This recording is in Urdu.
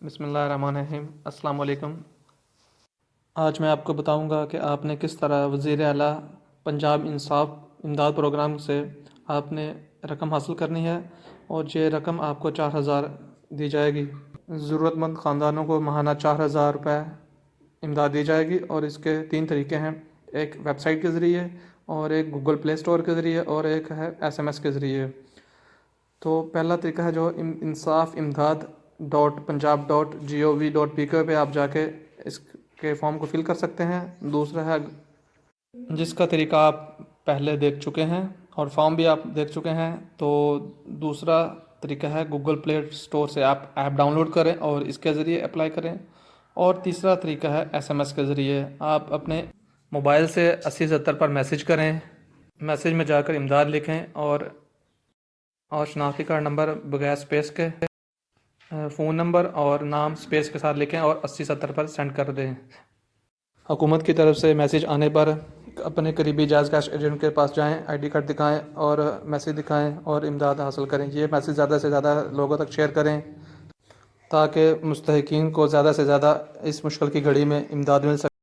بسم اللہ الرحمن الرحیم۔ السلام علیکم۔ آج میں آپ کو بتاؤں گا کہ آپ نے کس طرح وزیر اعلیٰ پنجاب انصاف امداد پروگرام سے آپ نے رقم حاصل کرنی ہے، اور یہ رقم آپ کو 4,000 دی جائے گی۔ ضرورت مند خاندانوں کو ماہانہ 4,000 روپے امداد دی جائے گی، اور اس کے 3 طریقے ہیں، ایک ویب سائٹ کے ذریعے، اور ایک گوگل پلے اسٹور کے ذریعے، اور ایک ہے SMS کے ذریعے۔ تو پہلا طریقہ ہے جو insafimdad.punjab.gov.pk پہ آپ جا کے اس کے فارم کو فل کر سکتے ہیں۔ دوسرا ہے جس کا طریقہ آپ پہلے دیکھ چکے ہیں اور فارم بھی آپ دیکھ چکے ہیں، تو دوسرا طریقہ ہے گوگل پلے اسٹور سے آپ ایپ ڈاؤن لوڈ کریں اور اس کے ذریعے اپلائی کریں۔ اور تیسرا طریقہ ہے SMS کے ذریعے، آپ اپنے موبائل سے 8070 پر میسج کریں، میسج میں جا کر امداد لکھیں، اور شناختی کارڈ نمبر بغیر سپیس کے، فون نمبر اور نام سپیس کے ساتھ لکھیں اور 8070 پر سینڈ کر دیں۔ حکومت کی طرف سے میسج آنے پر اپنے قریبی جائز کیش ایجنٹ کے پاس جائیں، ID کارڈ دکھائیں اور میسج دکھائیں اور امداد حاصل کریں۔ یہ میسج زیادہ سے زیادہ لوگوں تک شیئر کریں تاکہ مستحقین کو زیادہ سے زیادہ اس مشکل کی گھڑی میں امداد مل سکے۔